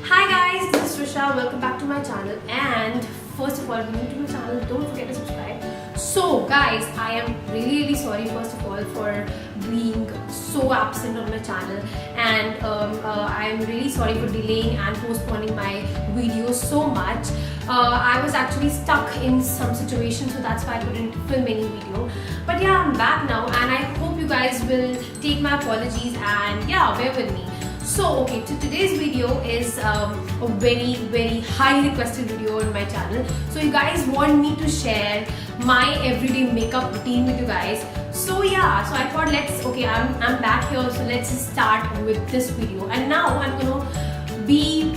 Hi guys, this is Trisha. Welcome back to my channel. And first of all, if you're new to my channel, don't forget to subscribe. So guys, I am really sorry first of all for being so absent on my channel, and I am really sorry for delaying and postponing my videos so much. I was actually stuck in some situation, so that's why I couldn't film any video. But yeah, I'm back now, and I hope you guys will take my apologies and yeah, bear with me. So okay, today's video is a very high requested video on my channel. So you guys want me to share my everyday makeup routine with you guys. So yeah, so I thought I'm back here, so let's start with this video. And now I'm gonna be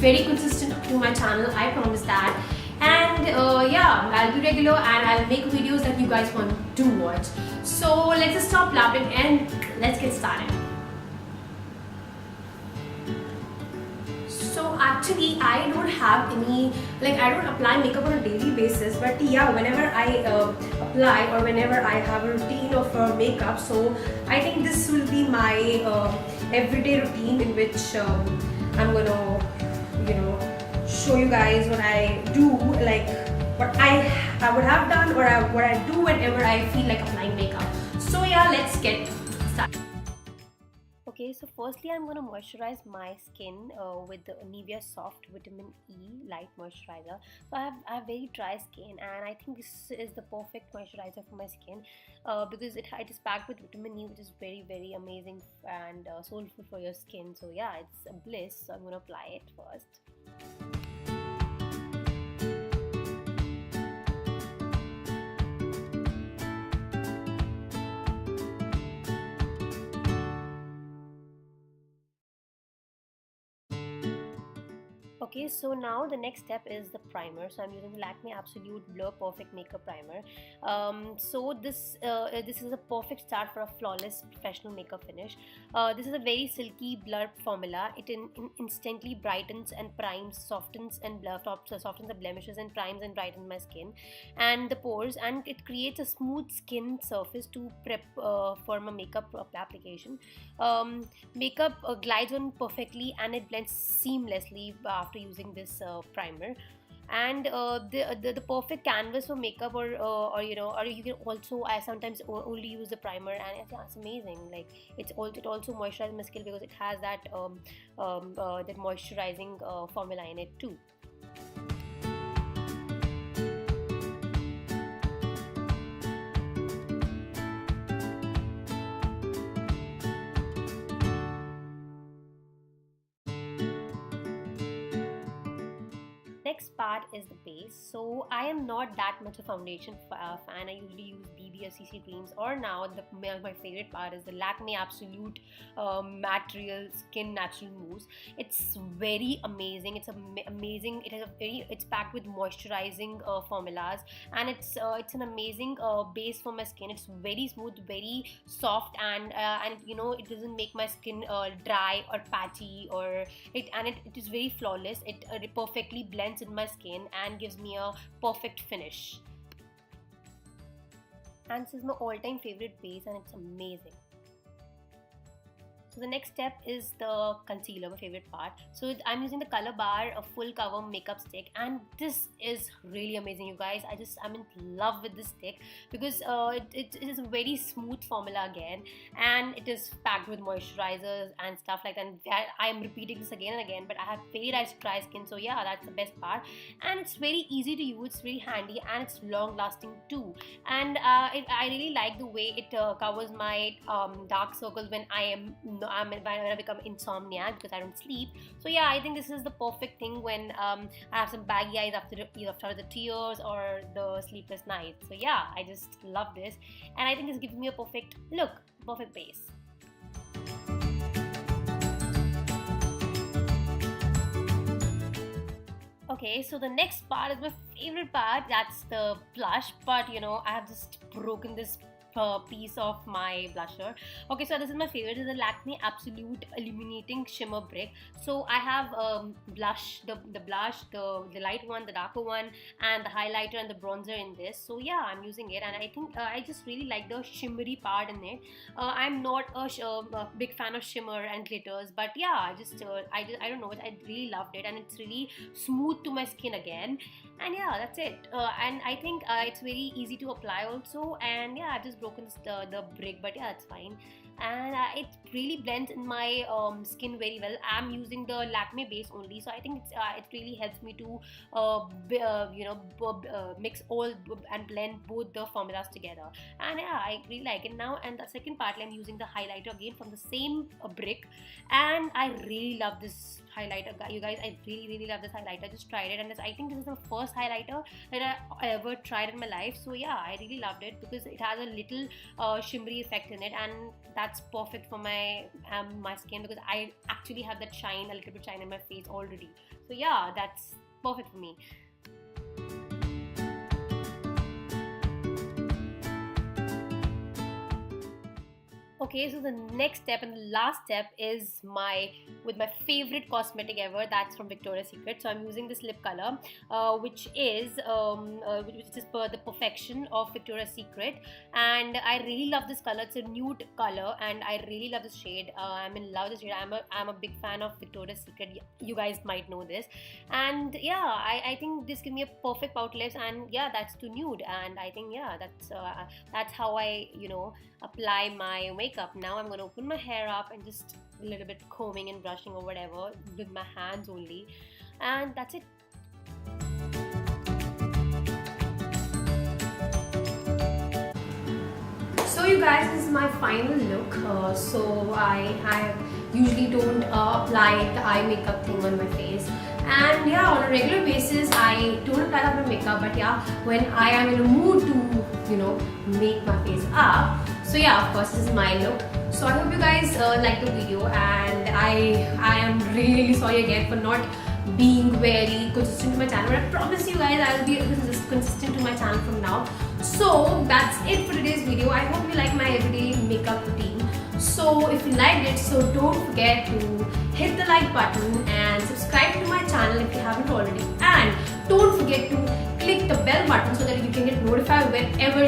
very consistent to my channel, I promise that. And yeah, I'll be regular and I'll make videos that you guys want to watch. So let's just stop blabbing and let's get started. So actually I don't have any, I don't apply makeup on a daily basis, but yeah, whenever I apply or whenever I have a routine of makeup, so I think this will be my everyday routine in which I'm gonna, show you guys what I do, like what I would have done or what I do whenever I feel like applying makeup. So yeah, let's get started. Okay, so firstly I'm going to moisturize my skin with the Nivea Soft Vitamin E Light Moisturizer. So I have very dry skin, and I think this is the perfect moisturizer for my skin because it is packed with vitamin E, which is very amazing and soulful for your skin. So yeah, it's a bliss. So I'm going to apply it first. Okay, so now the next step is the primer. So I'm using the Lakme Absolute Blur Perfect Makeup Primer. So this is a perfect start for a flawless professional makeup finish. This is a very silky blur formula. It instantly brightens and primes, softens the blemishes and primes and brightens my skin and the pores, and it creates a smooth skin surface to prep for my makeup application. Makeup glides on perfectly and it blends seamlessly after using this primer. And the perfect canvas for makeup, or you can also, I sometimes only use the primer, and it's amazing. Like it also moisturizes my skin because it has that that moisturizing formula in it too. Next part is the base. So I am not that much a foundation fan. I usually use BB or CC creams, or now my favorite part is the Lakme Absolute Matte Real Skin Natural Mousse. It's very amazing. It's amazing. It's packed with moisturizing formulas, and it's an amazing base for my skin. It's very smooth, very soft, and it doesn't make my skin dry or patchy, or it is very flawless. It perfectly blends in my skin and gives me a perfect finish. And this is my all-time favorite base, and it's amazing. So the next step is the concealer, my favorite part. So I'm using the Color Bar, a full cover makeup stick, and this is really amazing, you guys. I'm in love with this stick because it is a very smooth formula again, and it is packed with moisturizers and stuff like that. And I am repeating this again and again, but I have very dry skin, so yeah, that's the best part. And it's very easy to use, it's very handy, and it's long lasting too. And I really like the way it covers my dark circles when when I become insomniac because I don't sleep. So yeah, I think this is the perfect thing when I have some baggy eyes after the tears or the sleepless nights. So yeah, I just love this, and I think it's giving me a perfect look, perfect base. Okay, so the next part is my favorite part. That's the blush. But I have just broken this piece of my blusher. Okay, so this is my favorite. This is the Lakme Absolute Illuminating Shimmer Brick. So I have blush, the blush, the light one, the darker one, and the highlighter and the bronzer in this. So yeah, I'm using it, and I think I just really like the shimmery part in it. I'm not a big fan of shimmer and glitters, but yeah, I don't know, I really loved it, and it's really smooth to my skin again. And yeah, that's it. And I think it's very easy to apply also. And yeah, I've just broken the brick, but yeah, it's fine. And it really blends in my skin very well. I'm using the Lakme base only, so I think it really helps me to mix all and blend both the formulas together. And yeah, I really like it now. And the second part, I'm using the highlighter again from the same brick, and I really love this highlighter, you guys. I really love this highlighter. I just tried it, and I think this is the first highlighter that I ever tried in my life. So yeah, I really loved it because it has a little shimmery effect in it, and that's perfect for my skin, because I actually have that shine, a little bit shine in my face already. So yeah, that's perfect for me. Okay, so the next step and the last step is with my favorite cosmetic ever. That's from Victoria's Secret. So I'm using this lip color, which is the perfection of Victoria's Secret, and I really love this color. It's a nude color, and I really love this shade. I'm in love with this shade. I'm a big fan of Victoria's Secret. You guys might know this, and yeah, I think this gives me a perfect pout lips, and yeah, that's too nude, and I think yeah, that's how I apply my makeup. Now I'm going to open my hair up and just a little bit combing and brushing or whatever with my hands only, and that's it. So you guys, this is my final look. So I usually don't apply the eye makeup thing on my face, and yeah, on a regular basis I don't apply that on makeup, but yeah, when I am in a mood to make my face up, so yeah, of course this is my look. So I hope you guys like the video, and I am really sorry again for not being very consistent to my channel, but I promise you guys I will be consistent to my channel from now. So that's it for today's video. I hope you like my everyday makeup routine. So if you liked it, so don't forget to hit the like button and subscribe to my channel if you haven't already, and don't forget to click the bell button so that you can get notified whenever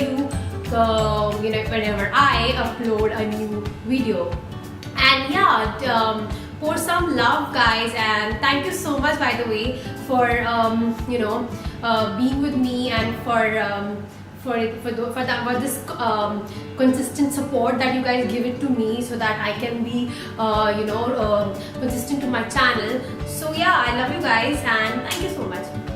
whenever I upload a new video. And yeah, pour some love, guys, and thank you so much, by the way, for being with me, and for this consistent support that you guys give it to me, so that I can be consistent to my channel. So yeah, I love you guys, and thank you so much.